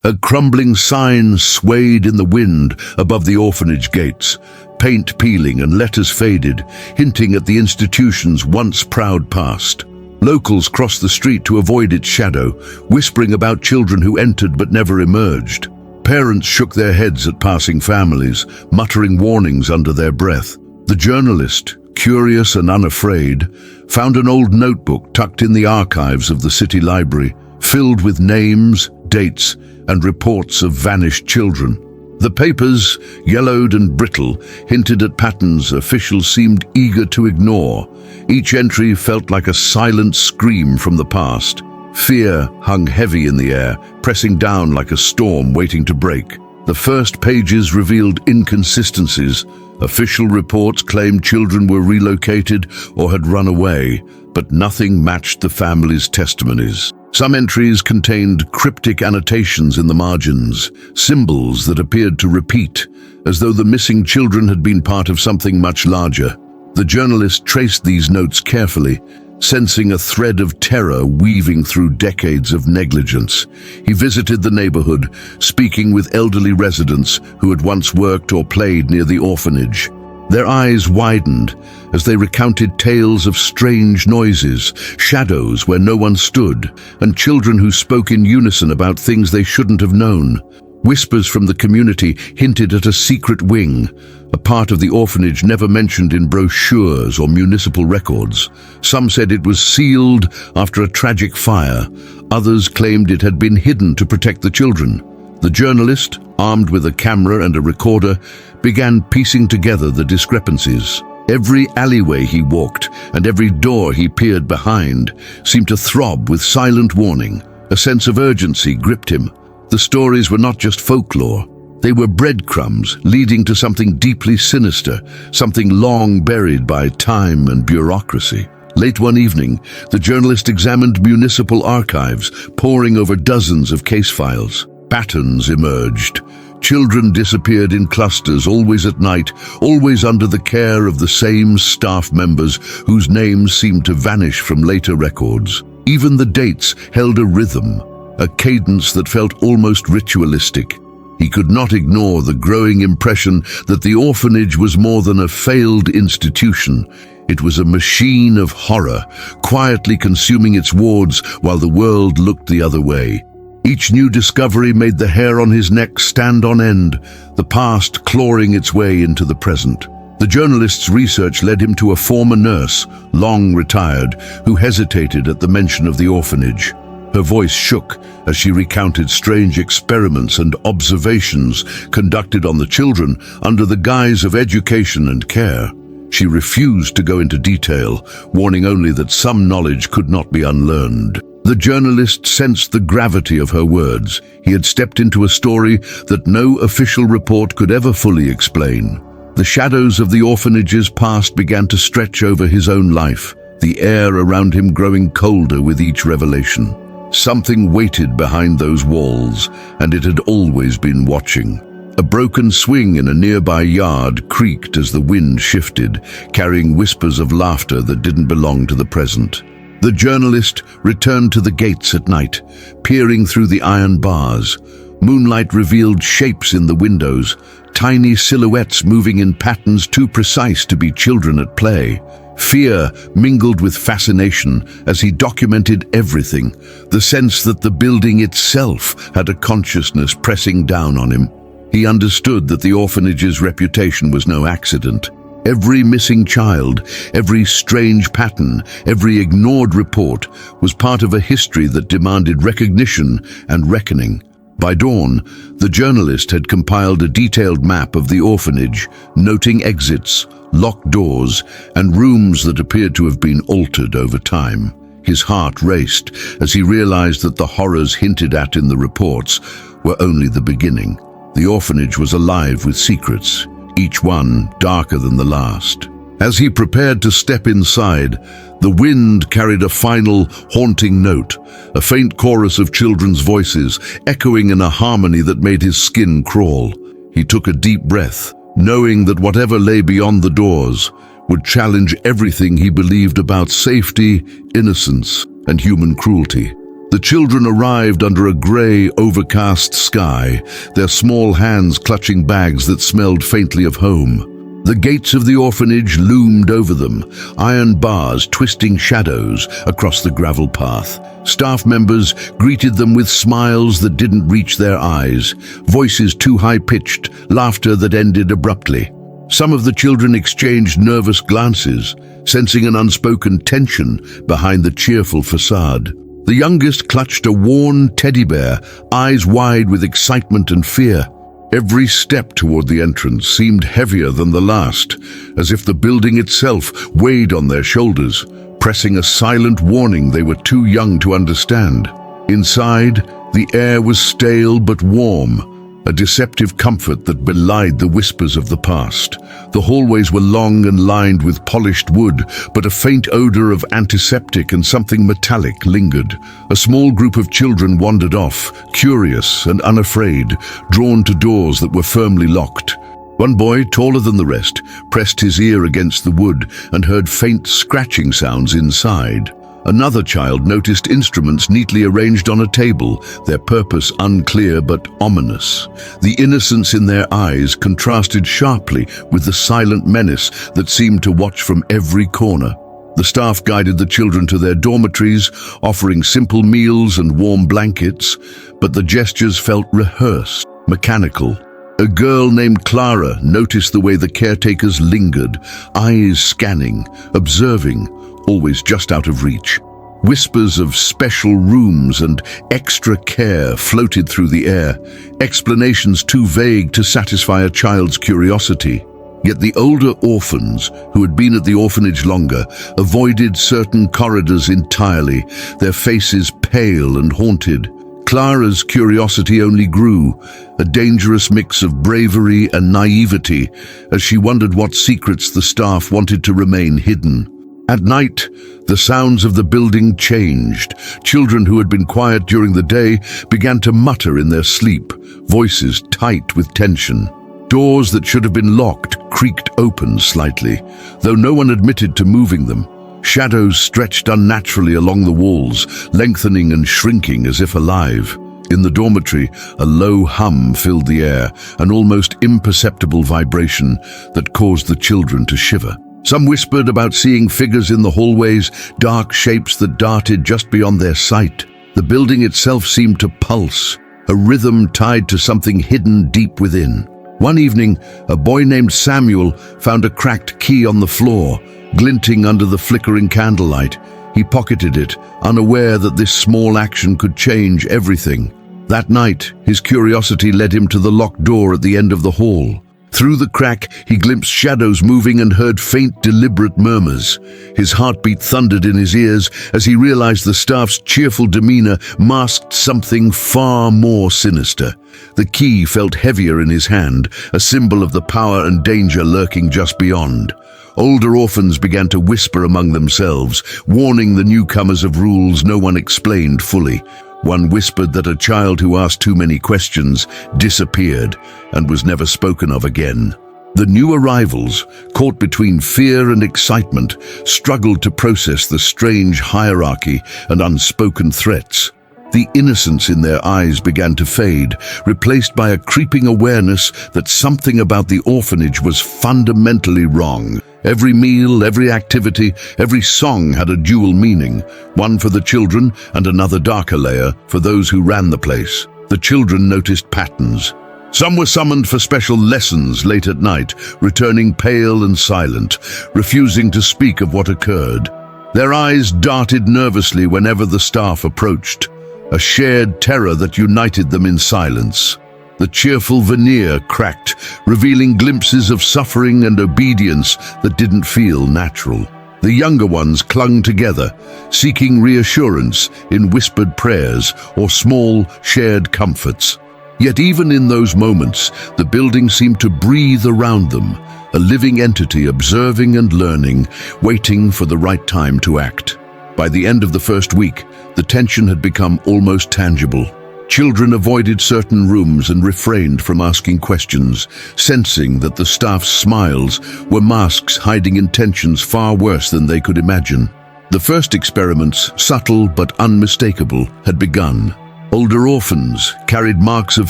A crumbling sign swayed in the wind above the orphanage gates, paint peeling and letters faded, hinting at the institution's once proud past. Locals crossed the street to avoid its shadow, whispering about children who entered but never emerged. Parents shook their heads at passing families, muttering warnings under their breath. The journalist, curious and unafraid, found an old notebook tucked in the archives of the city library, filled with names, dates, and reports of vanished children. The papers, yellowed and brittle, hinted at patterns officials seemed eager to ignore. Each entry felt like a silent scream from the past. Fear hung heavy in the air, pressing down like a storm waiting to break. The first pages revealed inconsistencies. Official reports claimed children were relocated or had run away, but nothing matched the family's testimonies. Some entries contained cryptic annotations in the margins, symbols that appeared to repeat, as though the missing children had been part of something much larger. The journalist traced these notes carefully, sensing a thread of terror weaving through decades of negligence. He visited the neighborhood, speaking with elderly residents who had once worked or played near the orphanage. Their eyes widened as they recounted tales of strange noises, shadows where no one stood, and children who spoke in unison about things they shouldn't have known. Whispers from the community hinted at a secret wing, a part of the orphanage never mentioned in brochures or municipal records. Some said it was sealed after a tragic fire. Others claimed it had been hidden to protect the children. The journalist, armed with a camera and a recorder, began piecing together the discrepancies. Every alleyway he walked and every door he peered behind seemed to throb with silent warning. A sense of urgency gripped him. The stories were not just folklore. They were breadcrumbs leading to something deeply sinister, something long buried by time and bureaucracy. Late one evening, the journalist examined municipal archives, poring over dozens of case files. Patterns emerged. Children disappeared in clusters, always at night, always under the care of the same staff members whose names seemed to vanish from later records. Even the dates held a rhythm, a cadence that felt almost ritualistic. He could not ignore the growing impression that the orphanage was more than a failed institution. It was a machine of horror, quietly consuming its wards while the world looked the other way. Each new discovery made the hair on his neck stand on end, the past clawing its way into the present. The journalist's research led him to a former nurse, long retired, who hesitated at the mention of the orphanage. Her voice shook as she recounted strange experiments and observations conducted on the children under the guise of education and care. She refused to go into detail, warning only that some knowledge could not be unlearned. The journalist sensed the gravity of her words. He had stepped into a story that no official report could ever fully explain. The shadows of the orphanage's past began to stretch over his own life, the air around him growing colder with each revelation. Something waited behind those walls, and it had always been watching. A broken swing in a nearby yard creaked as the wind shifted, carrying whispers of laughter that didn't belong to the present. The journalist returned to the gates at night, peering through the iron bars. Moonlight revealed shapes in the windows, tiny silhouettes moving in patterns too precise to be children at play. Fear mingled with fascination as he documented everything, the sense that the building itself had a consciousness pressing down on him. He understood that the orphanage's reputation was no accident. Every missing child, every strange pattern, every ignored report was part of a history that demanded recognition and reckoning. By dawn, the journalist had compiled a detailed map of the orphanage, noting exits, locked doors, and rooms that appeared to have been altered over time. His heart raced as he realized that the horrors hinted at in the reports were only the beginning. The orphanage was alive with secrets, each one darker than the last. As he prepared to step inside, the wind carried a final, haunting note, a faint chorus of children's voices echoing in a harmony that made his skin crawl. He took a deep breath, knowing that whatever lay beyond the doors would challenge everything he believed about safety, innocence, and human cruelty. The children arrived under a grey, overcast sky, their small hands clutching bags that smelled faintly of home. The gates of the orphanage loomed over them, iron bars twisting shadows across the gravel path. Staff members greeted them with smiles that didn't reach their eyes, voices too high-pitched, laughter that ended abruptly. Some of the children exchanged nervous glances, sensing an unspoken tension behind the cheerful facade. The youngest clutched a worn teddy bear, eyes wide with excitement and fear. Every step toward the entrance seemed heavier than the last, as if the building itself weighed on their shoulders, pressing a silent warning they were too young to understand. Inside, the air was stale but warm, a deceptive comfort that belied the whispers of the past. The hallways were long and lined with polished wood, but a faint odor of antiseptic and something metallic lingered. A small group of children wandered off, curious and unafraid, drawn to doors that were firmly locked. One boy, taller than the rest, pressed his ear against the wood and heard faint scratching sounds inside. Another child noticed instruments neatly arranged on a table, their purpose unclear but ominous. The innocence in their eyes contrasted sharply with the silent menace that seemed to watch from every corner. The staff guided the children to their dormitories, offering simple meals and warm blankets, but the gestures felt rehearsed, mechanical. A girl named Clara noticed the way the caretakers lingered, eyes scanning, observing, always just out of reach. Whispers of special rooms and extra care floated through the air, explanations too vague to satisfy a child's curiosity. Yet the older orphans, who had been at the orphanage longer, avoided certain corridors entirely, their faces pale and haunted. Clara's curiosity only grew, a dangerous mix of bravery and naivety, as she wondered what secrets the staff wanted to remain hidden. At night, the sounds of the building changed. Children who had been quiet during the day began to mutter in their sleep, voices tight with tension. Doors that should have been locked creaked open slightly, though no one admitted to moving them. Shadows stretched unnaturally along the walls, lengthening and shrinking as if alive. In the dormitory, a low hum filled the air, an almost imperceptible vibration that caused the children to shiver. Some whispered about seeing figures in the hallways, dark shapes that darted just beyond their sight. The building itself seemed to pulse, a rhythm tied to something hidden deep within. One evening, a boy named Samuel found a cracked key on the floor, glinting under the flickering candlelight. He pocketed it, unaware that this small action could change everything. That night, his curiosity led him to the locked door at the end of the hall. Through the crack, he glimpsed shadows moving and heard faint, deliberate murmurs. His heartbeat thundered in his ears as he realized the staff's cheerful demeanor masked something far more sinister. The key felt heavier in his hand, a symbol of the power and danger lurking just beyond. Older orphans began to whisper among themselves, warning the newcomers of rules no one explained fully. One whispered that a child who asked too many questions disappeared and was never spoken of again. The new arrivals, caught between fear and excitement, struggled to process the strange hierarchy and unspoken threats. The innocence in their eyes began to fade, replaced by a creeping awareness that something about the orphanage was fundamentally wrong. Every meal, every activity, every song had a dual meaning, one for the children and another darker layer for those who ran the place. The children noticed patterns. Some were summoned for special lessons late at night, returning pale and silent, refusing to speak of what occurred. Their eyes darted nervously whenever the staff approached, a shared terror that united them in silence. The cheerful veneer cracked, revealing glimpses of suffering and obedience that didn't feel natural. The younger ones clung together, seeking reassurance in whispered prayers or small, shared comforts. Yet even in those moments, the building seemed to breathe around them, a living entity observing and learning, waiting for the right time to act. By the end of the first week, the tension had become almost tangible. Children avoided certain rooms and refrained from asking questions, sensing that the staff's smiles were masks hiding intentions far worse than they could imagine. The first experiments, subtle but unmistakable, had begun. Older orphans carried marks of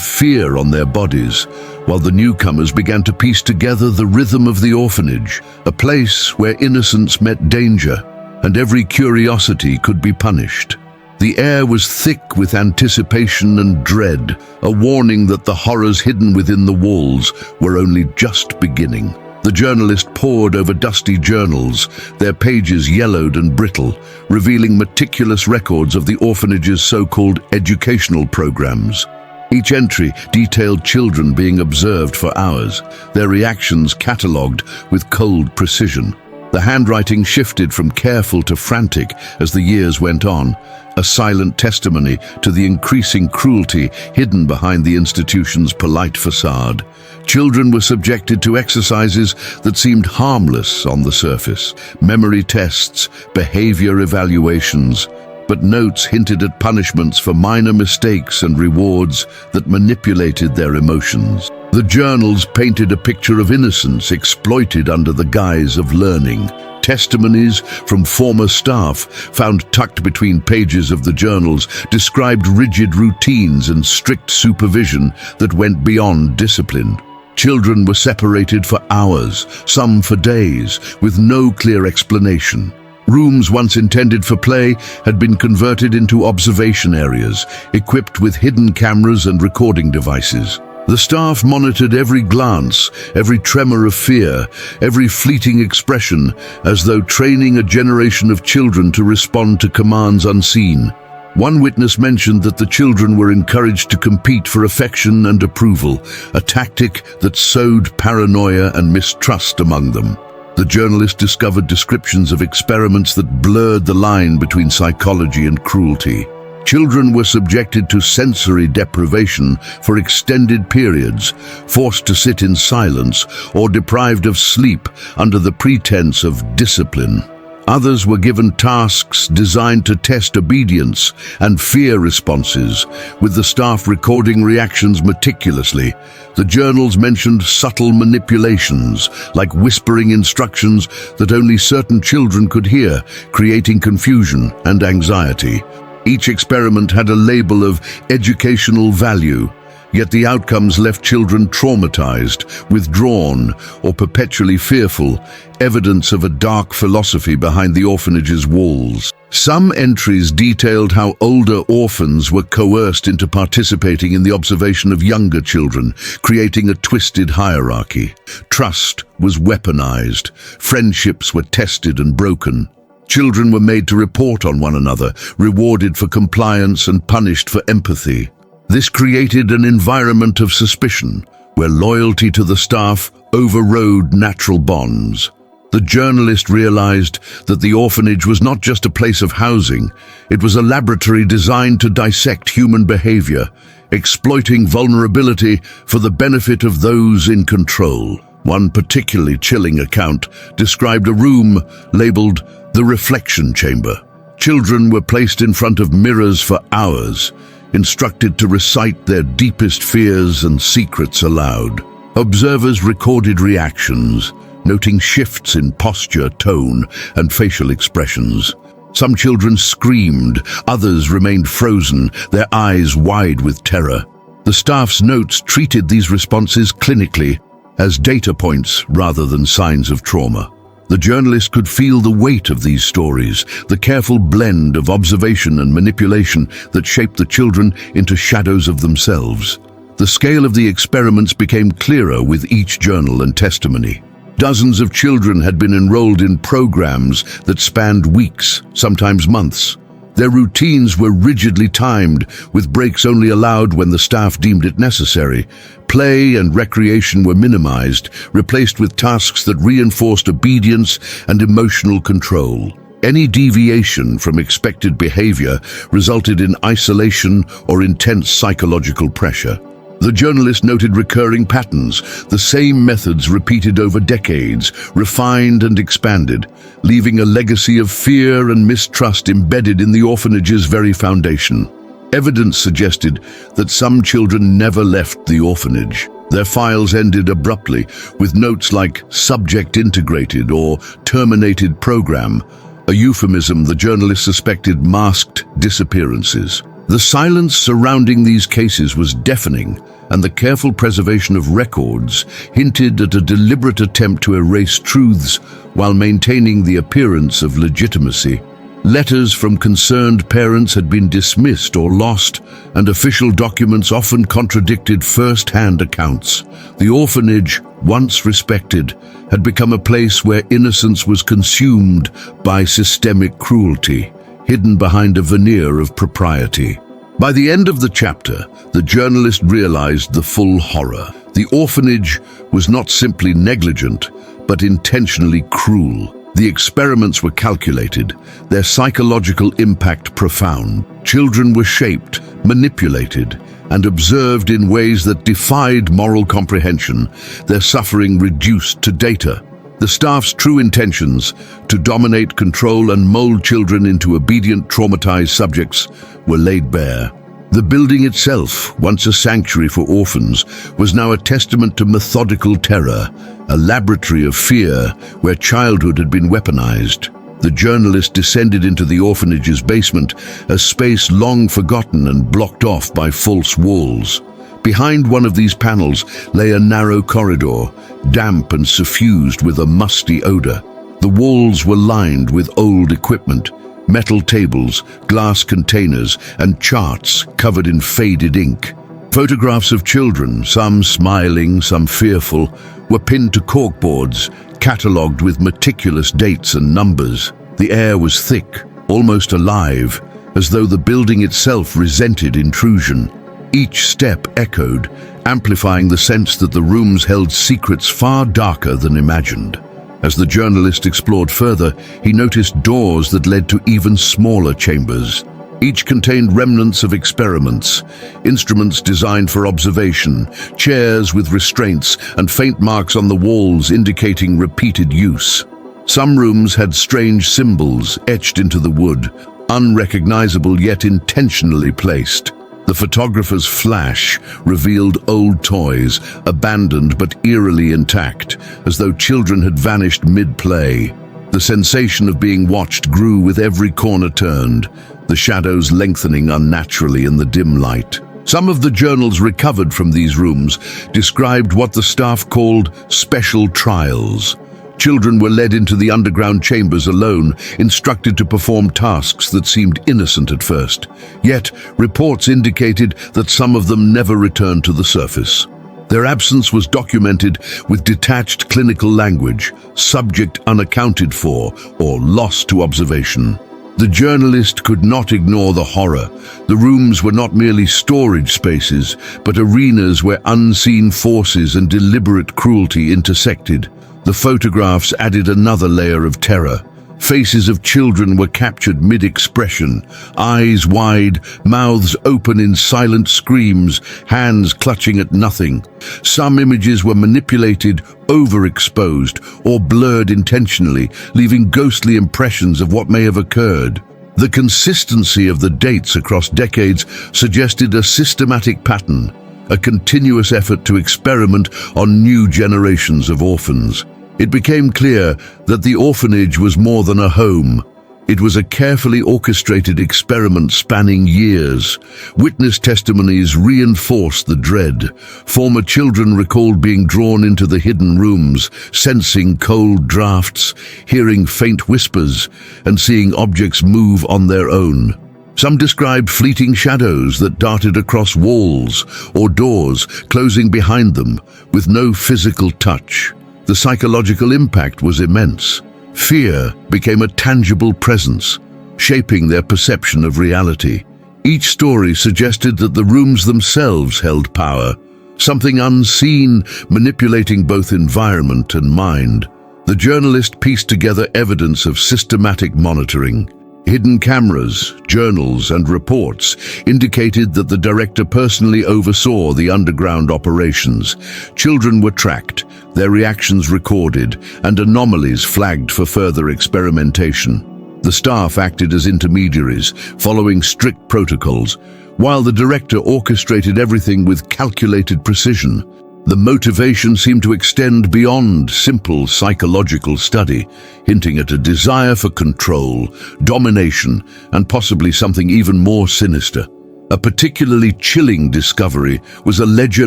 fear on their bodies, while the newcomers began to piece together the rhythm of the orphanage, a place where innocence met danger, and every curiosity could be punished. The air was thick with anticipation and dread, a warning that the horrors hidden within the walls were only just beginning. The journalist pored over dusty journals, their pages yellowed and brittle, revealing meticulous records of the orphanage's so-called educational programs. Each entry detailed children being observed for hours, their reactions catalogued with cold precision. The handwriting shifted from careful to frantic as the years went on, a silent testimony to the increasing cruelty hidden behind the institution's polite facade. Children were subjected to exercises that seemed harmless on the surface, memory tests, behavior evaluations, but notes hinted at punishments for minor mistakes and rewards that manipulated their emotions. The journals painted a picture of innocence exploited under the guise of learning. Testimonies from former staff found tucked between pages of the journals described rigid routines and strict supervision that went beyond discipline. Children were separated for hours, some for days, with no clear explanation. Rooms once intended for play had been converted into observation areas, equipped with hidden cameras and recording devices. The staff monitored every glance, every tremor of fear, every fleeting expression, as though training a generation of children to respond to commands unseen. One witness mentioned that the children were encouraged to compete for affection and approval, a tactic that sowed paranoia and mistrust among them. The journalist discovered descriptions of experiments that blurred the line between psychology and cruelty. Children were subjected to sensory deprivation for extended periods, forced to sit in silence or deprived of sleep under the pretense of discipline. Others were given tasks designed to test obedience and fear responses, with the staff recording reactions meticulously. The journals mentioned subtle manipulations, like whispering instructions that only certain children could hear, creating confusion and anxiety. Each experiment had a label of educational value, yet the outcomes left children traumatized, withdrawn, or perpetually fearful, evidence of a dark philosophy behind the orphanage's walls. Some entries detailed how older orphans were coerced into participating in the observation of younger children, creating a twisted hierarchy. Trust was weaponized, friendships were tested and broken. Children were made to report on one another, rewarded for compliance and punished for empathy. This created an environment of suspicion, where loyalty to the staff overrode natural bonds. The journalist realized that the orphanage was not just a place of housing, it was a laboratory designed to dissect human behavior, exploiting vulnerability for the benefit of those in control. One particularly chilling account described a room labeled the reflection chamber. Children were placed in front of mirrors for hours, instructed to recite their deepest fears and secrets aloud. Observers recorded reactions, noting shifts in posture, tone, and facial expressions. Some children screamed, others remained frozen, their eyes wide with terror. The staff's notes treated these responses clinically, as data points rather than signs of trauma. The journalist could feel the weight of these stories, the careful blend of observation and manipulation that shaped the children into shadows of themselves. The scale of the experiments became clearer with each journal and testimony. Dozens of children had been enrolled in programs that spanned weeks, sometimes months. Their routines were rigidly timed, with breaks only allowed when the staff deemed it necessary. Play and recreation were minimized, replaced with tasks that reinforced obedience and emotional control. Any deviation from expected behavior resulted in isolation or intense psychological pressure. The journalist noted recurring patterns, the same methods repeated over decades, refined and expanded, leaving a legacy of fear and mistrust embedded in the orphanage's very foundation. Evidence suggested that some children never left the orphanage. Their files ended abruptly, with notes like "subject integrated" or "terminated program," a euphemism the journalist suspected masked disappearances. The silence surrounding these cases was deafening, and the careful preservation of records hinted at a deliberate attempt to erase truths while maintaining the appearance of legitimacy. Letters from concerned parents had been dismissed or lost, and official documents often contradicted first-hand accounts. The orphanage, once respected, had become a place where innocence was consumed by systemic cruelty, hidden behind a veneer of propriety. By the end of the chapter, the journalist realized the full horror. The orphanage was not simply negligent, but intentionally cruel. The experiments were calculated, their psychological impact profound. Children were shaped, manipulated, and observed in ways that defied moral comprehension, their suffering reduced to data. The staff's true intentions, to dominate, control, and mold children into obedient, traumatized subjects, were laid bare. The building itself, once a sanctuary for orphans, was now a testament to methodical terror, a laboratory of fear where childhood had been weaponized. The journalist descended into the orphanage's basement, a space long forgotten and blocked off by false walls. Behind one of these panels lay a narrow corridor, damp and suffused with a musty odor. The walls were lined with old equipment, metal tables, glass containers, and charts covered in faded ink. Photographs of children, some smiling, some fearful, were pinned to corkboards, catalogued with meticulous dates and numbers. The air was thick, almost alive, as though the building itself resented intrusion. Each step echoed, amplifying the sense that the rooms held secrets far darker than imagined. As the journalist explored further, he noticed doors that led to even smaller chambers. Each contained remnants of experiments, instruments designed for observation, chairs with restraints, and faint marks on the walls indicating repeated use. Some rooms had strange symbols etched into the wood, unrecognizable yet intentionally placed. The photographer's flash revealed old toys, abandoned but eerily intact, as though children had vanished mid-play. The sensation of being watched grew with every corner turned, the shadows lengthening unnaturally in the dim light. Some of the journals recovered from these rooms described what the staff called special trials. Children were led into the underground chambers alone, instructed to perform tasks that seemed innocent at first. Yet, reports indicated that some of them never returned to the surface. Their absence was documented with detached clinical language, subject unaccounted for, or lost to observation. The journalist could not ignore the horror. The rooms were not merely storage spaces, but arenas where unseen forces and deliberate cruelty intersected. The photographs added another layer of terror. Faces of children were captured mid-expression, eyes wide, mouths open in silent screams, hands clutching at nothing. Some images were manipulated, overexposed, or blurred intentionally, leaving ghostly impressions of what may have occurred. The consistency of the dates across decades suggested a systematic pattern, a continuous effort to experiment on new generations of orphans. It became clear that the orphanage was more than a home. It was a carefully orchestrated experiment spanning years. Witness testimonies reinforced the dread. Former children recalled being drawn into the hidden rooms, sensing cold drafts, hearing faint whispers, and seeing objects move on their own. Some described fleeting shadows that darted across walls or doors, closing behind them with no physical touch. The psychological impact was immense. Fear became a tangible presence, shaping their perception of reality. Each story suggested that the rooms themselves held power, something unseen manipulating both environment and mind. The journalist pieced together evidence of systematic monitoring. Hidden cameras, journals, and reports indicated that the director personally oversaw the underground operations. Children were tracked, their reactions recorded, and anomalies flagged for further experimentation. The staff acted as intermediaries, following strict protocols, while the director orchestrated everything with calculated precision. The motivation seemed to extend beyond simple psychological study, hinting at a desire for control, domination, and possibly something even more sinister. A particularly chilling discovery was a ledger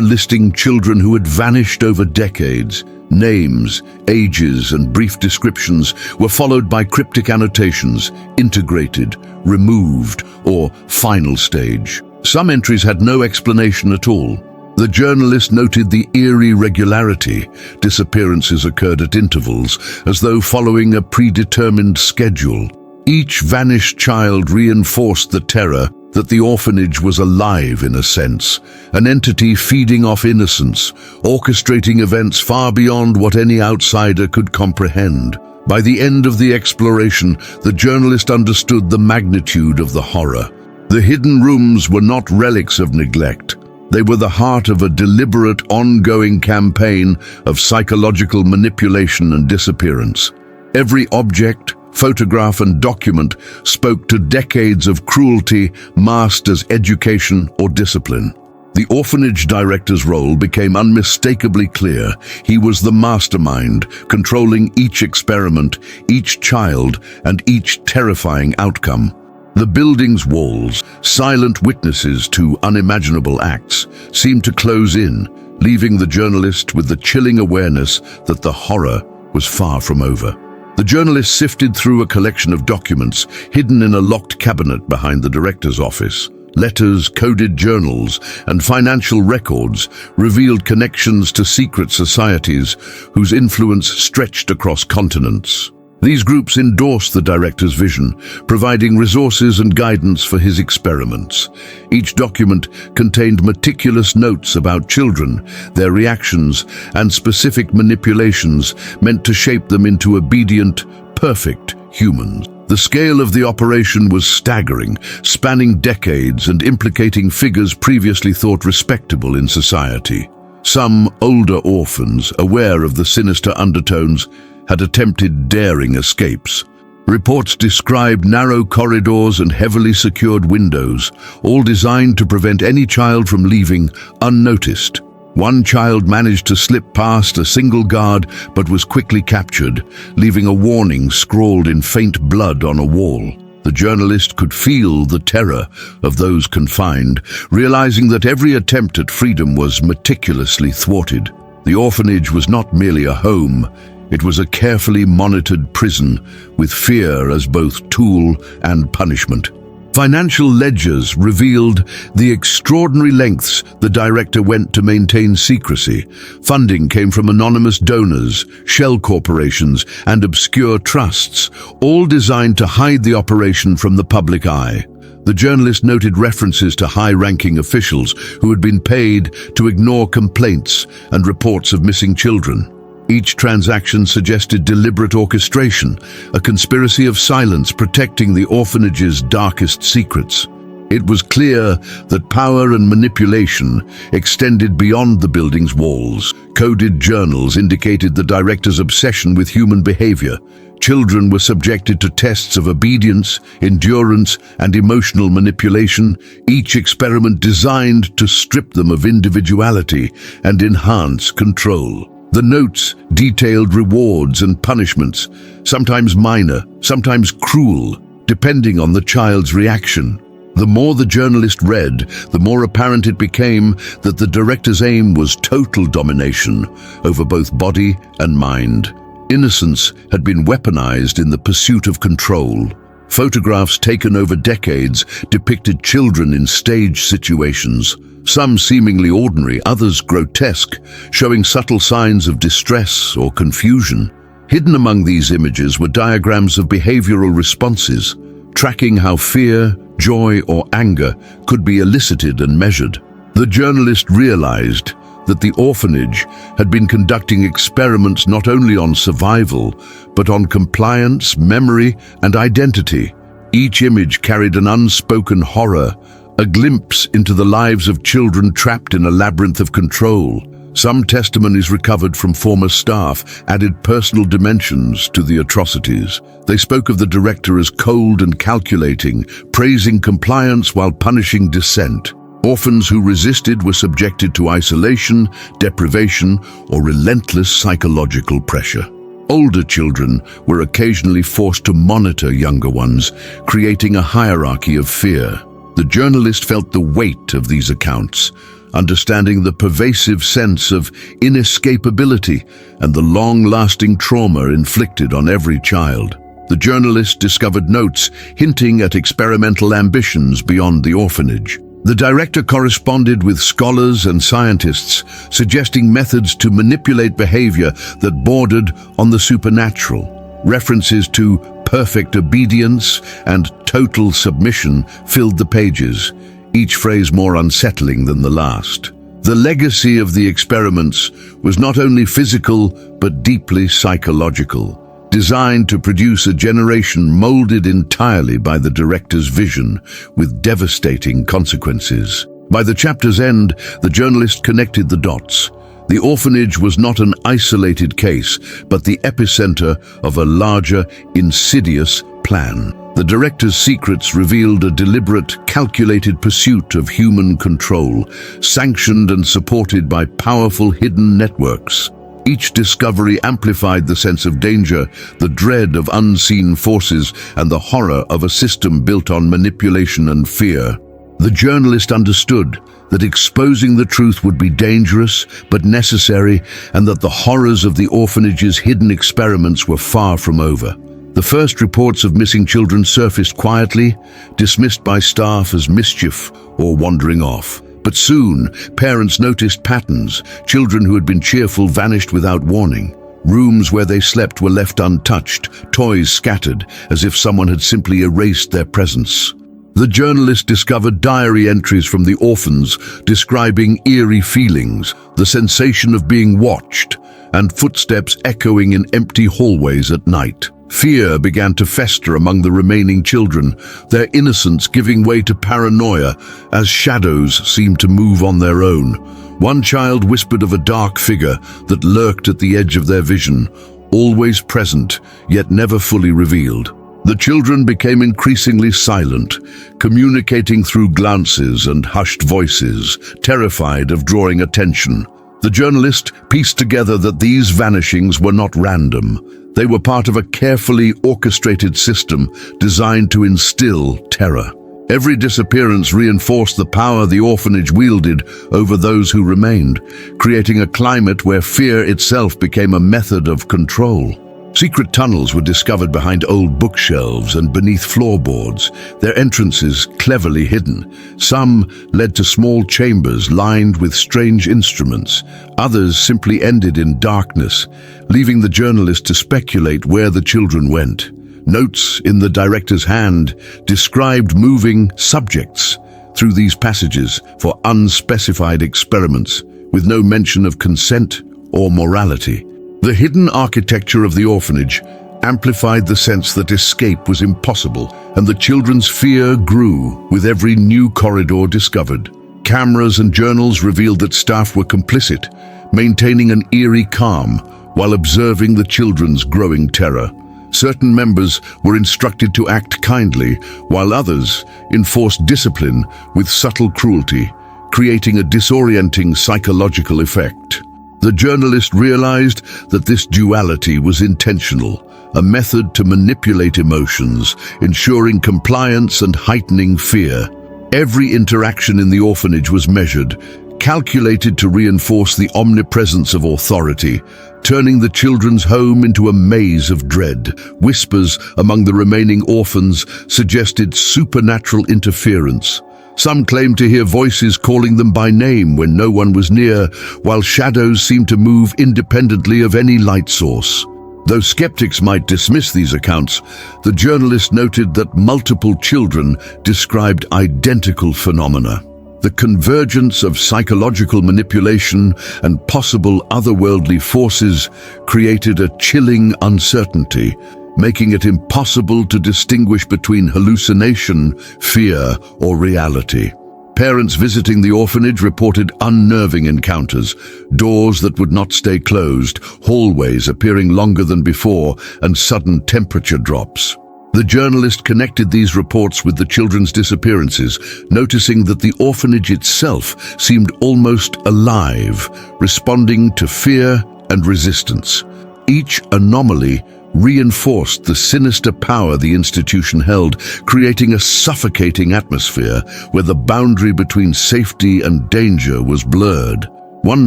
listing children who had vanished over decades. Names, ages, and brief descriptions were followed by cryptic annotations, integrated, removed, or final stage. Some entries had no explanation at all. The journalist noted the eerie regularity. Disappearances occurred at intervals, as though following a predetermined schedule. Each vanished child reinforced the terror that the orphanage was alive in a sense, an entity feeding off innocence, orchestrating events far beyond what any outsider could comprehend. By the end of the exploration, the journalist understood the magnitude of the horror. The hidden rooms were not relics of neglect. They were the heart of a deliberate, ongoing campaign of psychological manipulation and disappearance. Every object, photograph, and document spoke to decades of cruelty masked as education or discipline. The orphanage director's role became unmistakably clear. He was the mastermind, controlling each experiment, each child, and each terrifying outcome. The building's walls, silent witnesses to unimaginable acts, seemed to close in, leaving the journalist with the chilling awareness that the horror was far from over. The journalist sifted through a collection of documents hidden in a locked cabinet behind the director's office. Letters, coded journals, and financial records revealed connections to secret societies whose influence stretched across continents. These groups endorsed the director's vision, providing resources and guidance for his experiments. Each document contained meticulous notes about children, their reactions, and specific manipulations meant to shape them into obedient, perfect humans. The scale of the operation was staggering, spanning decades and implicating figures previously thought respectable in society. Some older orphans, aware of the sinister undertones, had attempted daring escapes. Reports described narrow corridors and heavily secured windows, all designed to prevent any child from leaving unnoticed. One child managed to slip past a single guard but was quickly captured, leaving a warning scrawled in faint blood on a wall. The journalist could feel the terror of those confined, realizing that every attempt at freedom was meticulously thwarted. The orphanage was not merely a home. It was a carefully monitored prison, with fear as both tool and punishment. Financial ledgers revealed the extraordinary lengths the director went to maintain secrecy. Funding came from anonymous donors, shell corporations, and obscure trusts, all designed to hide the operation from the public eye. The journalist noted references to high-ranking officials who had been paid to ignore complaints and reports of missing children. Each transaction suggested deliberate orchestration, a conspiracy of silence protecting the orphanage's darkest secrets. It was clear that power and manipulation extended beyond the building's walls. Coded journals indicated the director's obsession with human behavior. Children were subjected to tests of obedience, endurance, and emotional manipulation, each experiment designed to strip them of individuality and enhance control. The notes detailed rewards and punishments, sometimes minor, sometimes cruel, depending on the child's reaction. The more the journalist read, the more apparent it became that the director's aim was total domination over both body and mind. Innocence had been weaponized in the pursuit of control. Photographs taken over decades depicted children in stage situations, some seemingly ordinary, others grotesque, showing subtle signs of distress or confusion. Hidden among these images were diagrams of behavioral responses, tracking how fear, joy, or anger could be elicited and measured. The journalist realized that the orphanage had been conducting experiments not only on survival, but on compliance, memory, and identity. Each image carried an unspoken horror, a glimpse into the lives of children trapped in a labyrinth of control. Some testimonies recovered from former staff added personal dimensions to the atrocities. They spoke of the director as cold and calculating, praising compliance while punishing dissent. Orphans who resisted were subjected to isolation, deprivation, or relentless psychological pressure. Older children were occasionally forced to monitor younger ones, creating a hierarchy of fear. The journalist felt the weight of these accounts, understanding the pervasive sense of inescapability and the long-lasting trauma inflicted on every child. The journalist discovered notes hinting at experimental ambitions beyond the orphanage. The director corresponded with scholars and scientists, suggesting methods to manipulate behavior that bordered on the supernatural. References to perfect obedience and total submission filled the pages, each phrase more unsettling than the last. The legacy of the experiments was not only physical but deeply psychological, designed to produce a generation molded entirely by the director's vision, with devastating consequences. By the chapter's end, the journalist connected the dots. The orphanage was not an isolated case, but the epicenter of a larger, insidious plan. The director's secrets revealed a deliberate, calculated pursuit of human control, sanctioned and supported by powerful hidden networks. Each discovery amplified the sense of danger, the dread of unseen forces, and the horror of a system built on manipulation and fear. The journalist understood that exposing the truth would be dangerous but necessary, and that the horrors of the orphanage's hidden experiments were far from over. The first reports of missing children surfaced quietly, dismissed by staff as mischief or wandering off. But soon, parents noticed patterns. Children who had been cheerful vanished without warning. Rooms where they slept were left untouched, toys scattered, as if someone had simply erased their presence. The journalist discovered diary entries from the orphans describing eerie feelings, the sensation of being watched, and footsteps echoing in empty hallways at night. Fear began to fester among the remaining children, their innocence giving way to paranoia as shadows seemed to move on their own. One child whispered of a dark figure that lurked at the edge of their vision, always present, yet never fully revealed. The children became increasingly silent, communicating through glances and hushed voices, terrified of drawing attention. The journalist pieced together that these vanishings were not random. They were part of a carefully orchestrated system designed to instill terror. Every disappearance reinforced the power the orphanage wielded over those who remained, creating a climate where fear itself became a method of control. Secret tunnels were discovered behind old bookshelves and beneath floorboards, their entrances cleverly hidden. Some led to small chambers lined with strange instruments. Others simply ended in darkness, leaving the journalist to speculate where the children went. Notes in the director's hand described moving subjects through these passages for unspecified experiments, with no mention of consent or morality. The hidden architecture of the orphanage amplified the sense that escape was impossible, and the children's fear grew with every new corridor discovered. Cameras and journals revealed that staff were complicit, maintaining an eerie calm while observing the children's growing terror. Certain members were instructed to act kindly, while others enforced discipline with subtle cruelty, creating a disorienting psychological effect. The journalist realized that this duality was intentional, a method to manipulate emotions, ensuring compliance and heightening fear. Every interaction in the orphanage was measured, calculated to reinforce the omnipresence of authority, turning the children's home into a maze of dread. Whispers among the remaining orphans suggested supernatural interference. Some claimed to hear voices calling them by name when no one was near, while shadows seemed to move independently of any light source. Though skeptics might dismiss these accounts, the journalist noted that multiple children described identical phenomena. The convergence of psychological manipulation and possible otherworldly forces created a chilling uncertainty, making it impossible to distinguish between hallucination, fear, or reality. Parents visiting the orphanage reported unnerving encounters, doors that would not stay closed, hallways appearing longer than before, and sudden temperature drops. The journalist connected these reports with the children's disappearances, noticing that the orphanage itself seemed almost alive, responding to fear and resistance. Each anomaly reinforced the sinister power the institution held, creating a suffocating atmosphere where the boundary between safety and danger was blurred. One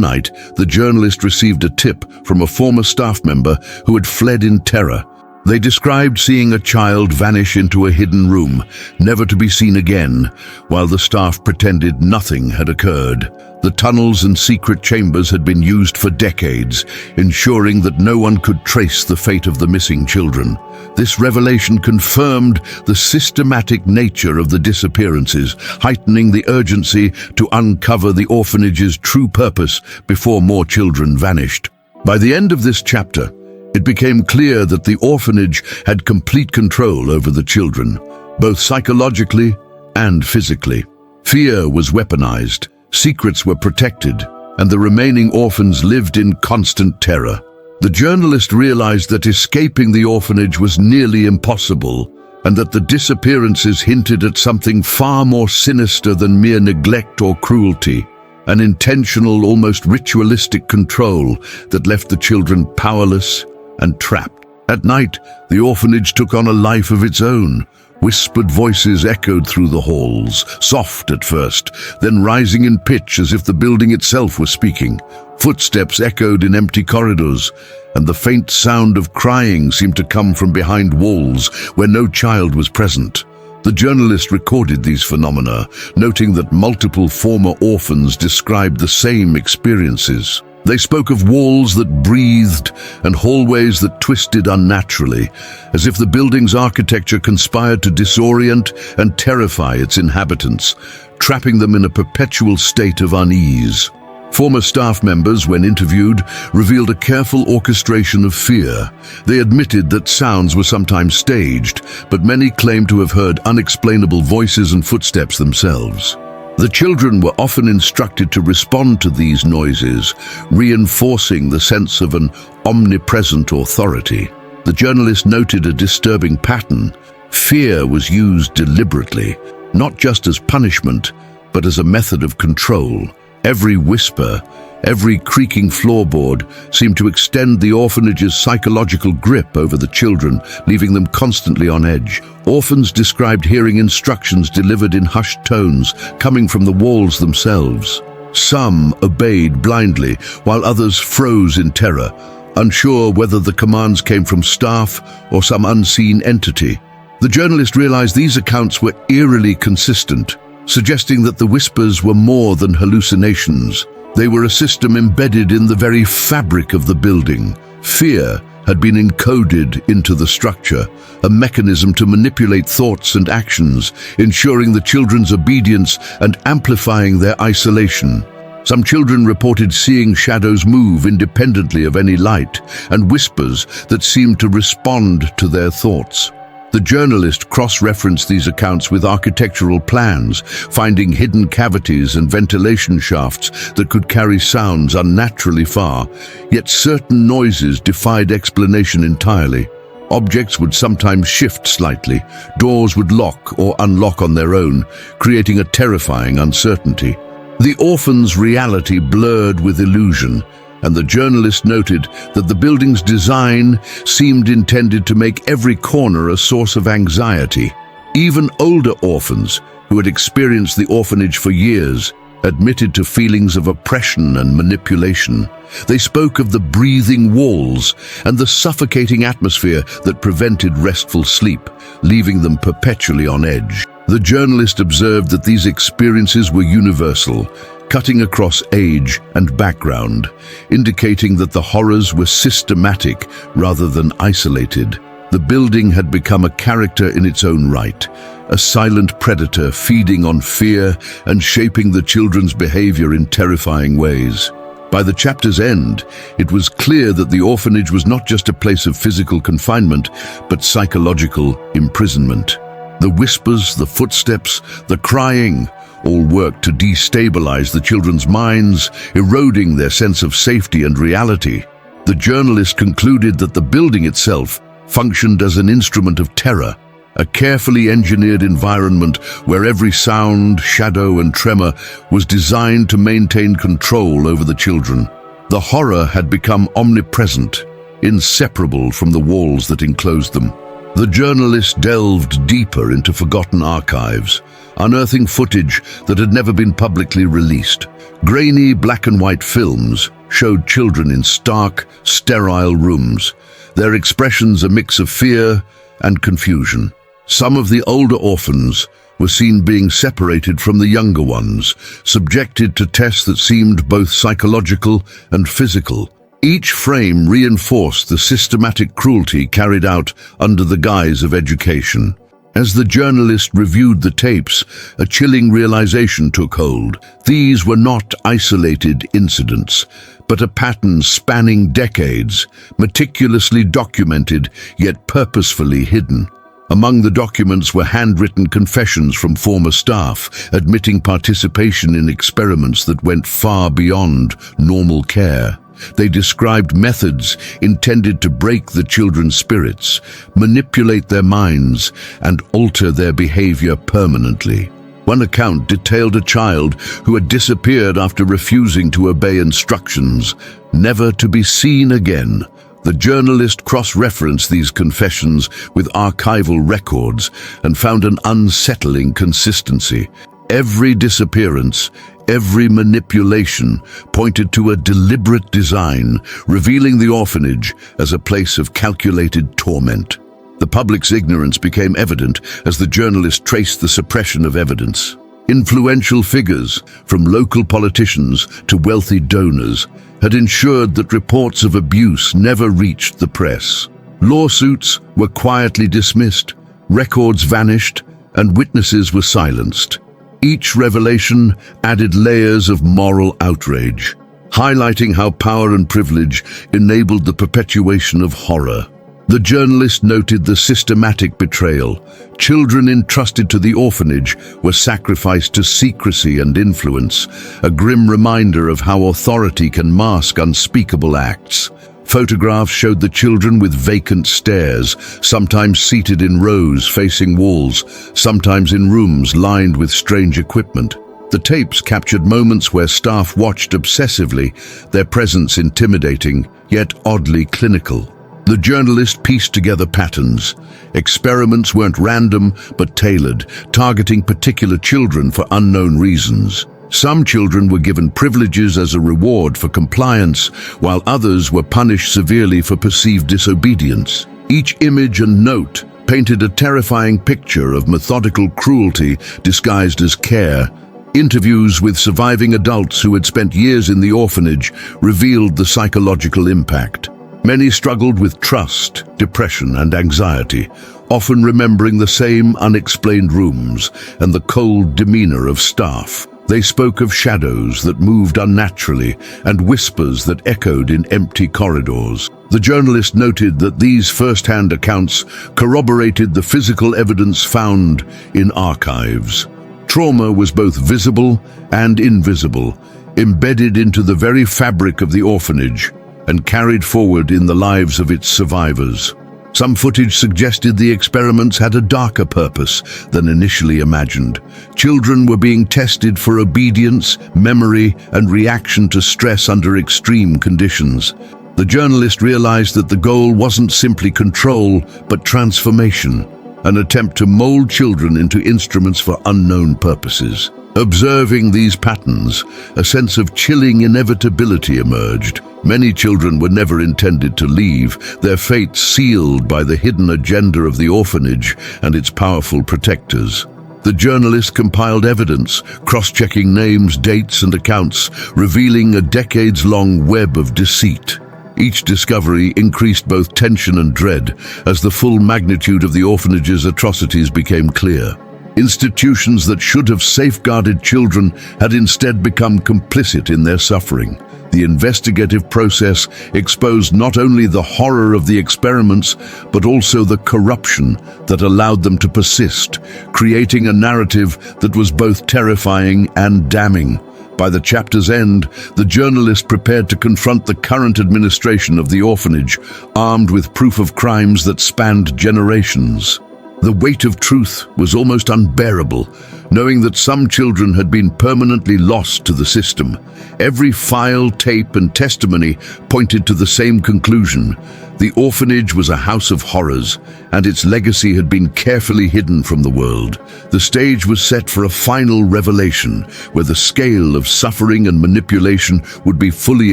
night, the journalist received a tip from a former staff member who had fled in terror. They described seeing a child vanish into a hidden room, never to be seen again, while the staff pretended nothing had occurred. The tunnels and secret chambers had been used for decades, ensuring that no one could trace the fate of the missing children. This revelation confirmed the systematic nature of the disappearances, heightening the urgency to uncover the orphanage's true purpose before more children vanished. By the end of this chapter, it became clear that the orphanage had complete control over the children, both psychologically and physically. Fear was weaponized, secrets were protected, and the remaining orphans lived in constant terror. The journalist realized that escaping the orphanage was nearly impossible, and that the disappearances hinted at something far more sinister than mere neglect or cruelty, an intentional, almost ritualistic control that left the children powerless and trapped. At night, the orphanage took on a life of its own. Whispered voices echoed through the halls, soft at first, then rising in pitch as if the building itself was speaking. Footsteps echoed in empty corridors, and the faint sound of crying seemed to come from behind walls where no child was present. The journalist recorded these phenomena, noting that multiple former orphans described the same experiences. They spoke of walls that breathed and hallways that twisted unnaturally, as if the building's architecture conspired to disorient and terrify its inhabitants, trapping them in a perpetual state of unease. Former staff members, when interviewed, revealed a careful orchestration of fear. They admitted that sounds were sometimes staged, but many claimed to have heard unexplainable voices and footsteps themselves. The children were often instructed to respond to these noises, reinforcing the sense of an omnipresent authority. The journalist noted a disturbing pattern. Fear was used deliberately, not just as punishment, but as a method of control. Every whisper, every creaking floorboard seemed to extend the orphanage's psychological grip over the children, leaving them constantly on edge. Orphans described hearing instructions delivered in hushed tones, coming from the walls themselves. Some obeyed blindly, while others froze in terror, unsure whether the commands came from staff or some unseen entity. The journalist realized these accounts were eerily consistent, suggesting that the whispers were more than hallucinations. They were a system embedded in the very fabric of the building. Fear had been encoded into the structure, a mechanism to manipulate thoughts and actions, ensuring the children's obedience and amplifying their isolation. Some children reported seeing shadows move independently of any light, and whispers that seemed to respond to their thoughts. The journalist cross-referenced these accounts with architectural plans, finding hidden cavities and ventilation shafts that could carry sounds unnaturally far, yet certain noises defied explanation entirely. Objects would sometimes shift slightly, doors would lock or unlock on their own, creating a terrifying uncertainty. The orphans' reality blurred with illusion, and the journalist noted that the building's design seemed intended to make every corner a source of anxiety. Even older orphans, who had experienced the orphanage for years, admitted to feelings of oppression and manipulation. They spoke of the breathing walls and the suffocating atmosphere that prevented restful sleep, leaving them perpetually on edge. The journalist observed that these experiences were universal, cutting across age and background, indicating that the horrors were systematic rather than isolated. The building had become a character in its own right, a silent predator feeding on fear and shaping the children's behavior in terrifying ways. By the chapter's end, it was clear that the orphanage was not just a place of physical confinement, but psychological imprisonment. The whispers, the footsteps, the crying, all worked to destabilize the children's minds, eroding their sense of safety and reality. The journalist concluded that the building itself functioned as an instrument of terror, a carefully engineered environment where every sound, shadow, and tremor was designed to maintain control over the children. The horror had become omnipresent, inseparable from the walls that enclosed them. The journalist delved deeper into forgotten archives, unearthing footage that had never been publicly released. Grainy black and white films showed children in stark, sterile rooms, their expressions a mix of fear and confusion. Some of the older orphans were seen being separated from the younger ones, subjected to tests that seemed both psychological and physical. Each frame reinforced the systematic cruelty carried out under the guise of education. As the journalist reviewed the tapes, a chilling realization took hold. These were not isolated incidents, but a pattern spanning decades, meticulously documented yet purposefully hidden. Among the documents were handwritten confessions from former staff, admitting participation in experiments that went far beyond normal care. They described methods intended to break the children's spirits, manipulate their minds, and alter their behavior permanently. One account detailed a child who had disappeared after refusing to obey instructions, never to be seen again. The journalist cross-referenced these confessions with archival records and found an unsettling consistency. Every disappearance, every manipulation pointed to a deliberate design, revealing the orphanage as a place of calculated torment. The public's ignorance became evident as the journalist traced the suppression of evidence. Influential figures, from local politicians to wealthy donors, had ensured that reports of abuse never reached the press. Lawsuits were quietly dismissed, records vanished, and witnesses were silenced. Each revelation added layers of moral outrage, highlighting how power and privilege enabled the perpetuation of horror. The journalist noted the systematic betrayal. Children entrusted to the orphanage were sacrificed to secrecy and influence, a grim reminder of how authority can mask unspeakable acts. Photographs showed the children with vacant stares, sometimes seated in rows facing walls, sometimes in rooms lined with strange equipment. The tapes captured moments where staff watched obsessively, their presence intimidating, yet oddly clinical. The journalist pieced together patterns. Experiments weren't random, but tailored, targeting particular children for unknown reasons. Some children were given privileges as a reward for compliance, while others were punished severely for perceived disobedience. Each image and note painted a terrifying picture of methodical cruelty disguised as care. Interviews with surviving adults who had spent years in the orphanage revealed the psychological impact. Many struggled with trust, depression, and anxiety, often remembering the same unexplained rooms and the cold demeanor of staff. They spoke of shadows that moved unnaturally and whispers that echoed in empty corridors. The journalist noted that these first-hand accounts corroborated the physical evidence found in archives. Trauma was both visible and invisible, embedded into the very fabric of the orphanage and carried forward in the lives of its survivors. Some footage suggested the experiments had a darker purpose than initially imagined. Children were being tested for obedience, memory, and reaction to stress under extreme conditions. The journalist realized that the goal wasn't simply control, but transformation, an attempt to mold children into instruments for unknown purposes. Observing these patterns, a sense of chilling inevitability emerged. Many children were never intended to leave, their fates sealed by the hidden agenda of the orphanage and its powerful protectors. The journalist compiled evidence, cross-checking names, dates, and accounts, revealing a decades-long web of deceit. Each discovery increased both tension and dread as the full magnitude of the orphanage's atrocities became clear. Institutions that should have safeguarded children had instead become complicit in their suffering. The investigative process exposed not only the horror of the experiments, but also the corruption that allowed them to persist, creating a narrative that was both terrifying and damning. By the chapter's end, the journalist prepared to confront the current administration of the orphanage, armed with proof of crimes that spanned generations. The weight of truth was almost unbearable, knowing that some children had been permanently lost to the system. Every file, tape, and testimony pointed to the same conclusion. The orphanage was a house of horrors, and its legacy had been carefully hidden from the world. The stage was set for a final revelation, where the scale of suffering and manipulation would be fully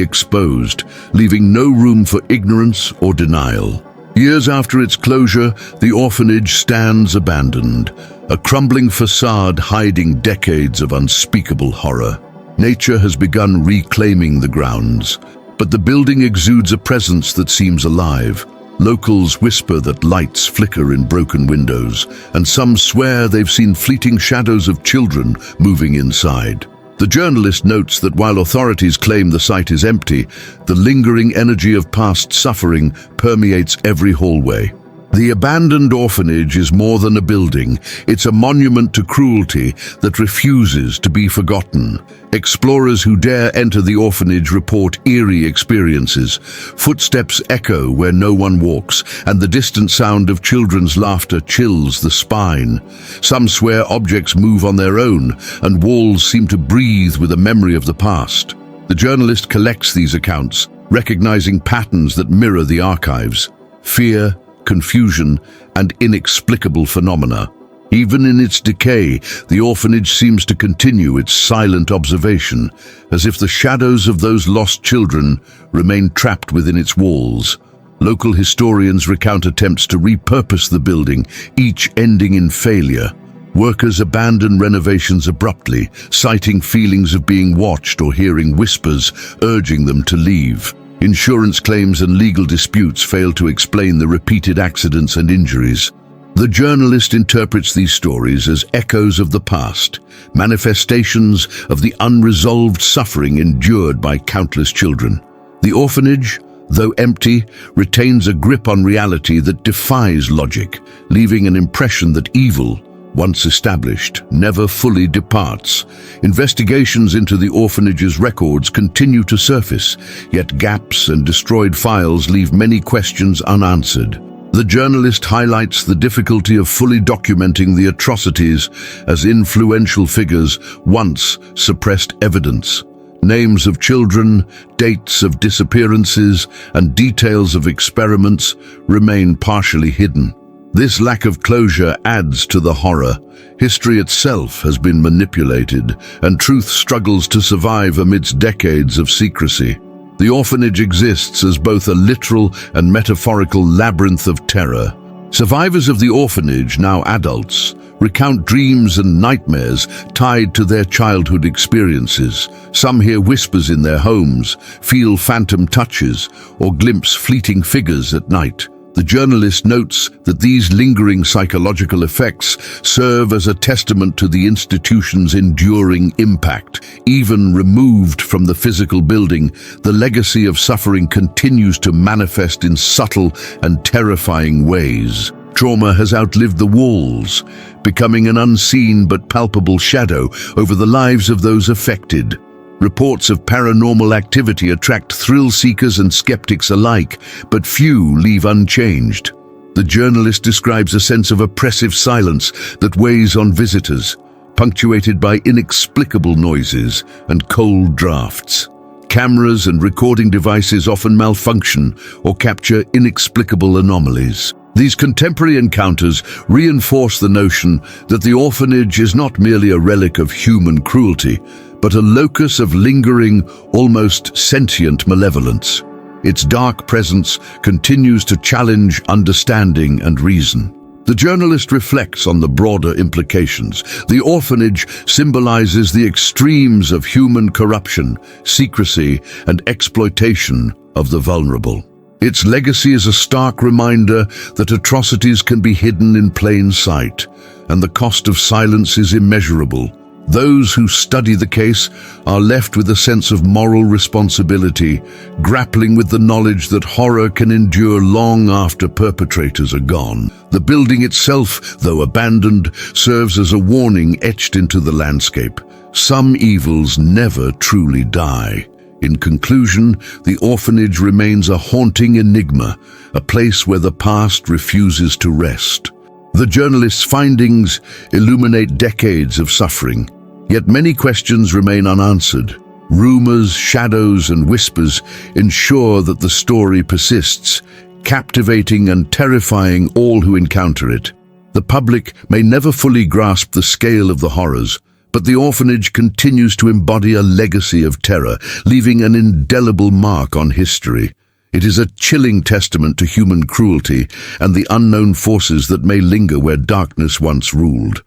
exposed, leaving no room for ignorance or denial. Years after its closure, the orphanage stands abandoned, a crumbling facade hiding decades of unspeakable horror. Nature has begun reclaiming the grounds, but the building exudes a presence that seems alive. Locals whisper that lights flicker in broken windows, and some swear they've seen fleeting shadows of children moving inside. The journalist notes that while authorities claim the site is empty, the lingering energy of past suffering permeates every hallway. The abandoned orphanage is more than a building. It's a monument to cruelty that refuses to be forgotten. Explorers who dare enter the orphanage report eerie experiences. Footsteps echo where no one walks, and the distant sound of children's laughter chills the spine. Some swear objects move on their own, and walls seem to breathe with a memory of the past. The journalist collects these accounts, recognizing patterns that mirror the archives. Fear, confusion, and inexplicable phenomena. Even in its decay, the orphanage seems to continue its silent observation, as if the shadows of those lost children remain trapped within its walls. Local historians recount attempts to repurpose the building, each ending in failure. Workers abandon renovations abruptly, citing feelings of being watched or hearing whispers urging them to leave. Insurance claims and legal disputes fail to explain the repeated accidents and injuries. The journalist interprets these stories as echoes of the past, manifestations of the unresolved suffering endured by countless children. The orphanage, though empty, retains a grip on reality that defies logic, leaving an impression that evil, once established, never fully departs. Investigations into the orphanage's records continue to surface, yet gaps and destroyed files leave many questions unanswered. The journalist highlights the difficulty of fully documenting the atrocities, as influential figures once suppressed evidence. Names of children, dates of disappearances, and details of experiments remain partially hidden. This lack of closure adds to the horror. History itself has been manipulated, and truth struggles to survive amidst decades of secrecy. The orphanage exists as both a literal and metaphorical labyrinth of terror. Survivors of the orphanage, now adults, recount dreams and nightmares tied to their childhood experiences. Some hear whispers in their homes, feel phantom touches, or glimpse fleeting figures at night. The journalist notes that these lingering psychological effects serve as a testament to the institution's enduring impact. Even removed from the physical building, the legacy of suffering continues to manifest in subtle and terrifying ways. Trauma has outlived the walls, becoming an unseen but palpable shadow over the lives of those affected. Reports of paranormal activity attract thrill-seekers and skeptics alike, but few leave unchanged. The journalist describes a sense of oppressive silence that weighs on visitors, punctuated by inexplicable noises and cold drafts. Cameras and recording devices often malfunction or capture inexplicable anomalies. These contemporary encounters reinforce the notion that the orphanage is not merely a relic of human cruelty, but a locus of lingering, almost sentient malevolence. Its dark presence continues to challenge understanding and reason. The journalist reflects on the broader implications. The orphanage symbolizes the extremes of human corruption, secrecy, and exploitation of the vulnerable. Its legacy is a stark reminder that atrocities can be hidden in plain sight, and the cost of silence is immeasurable. Those who study the case are left with a sense of moral responsibility, grappling with the knowledge that horror can endure long after perpetrators are gone. The building itself, though abandoned, serves as a warning etched into the landscape. Some evils never truly die. In conclusion, the orphanage remains a haunting enigma, a place where the past refuses to rest. The journalist's findings illuminate decades of suffering, yet many questions remain unanswered. Rumors, shadows, and whispers ensure that the story persists, captivating and terrifying all who encounter it. The public may never fully grasp the scale of the horrors, but the orphanage continues to embody a legacy of terror, leaving an indelible mark on history. It is a chilling testament to human cruelty and the unknown forces that may linger where darkness once ruled.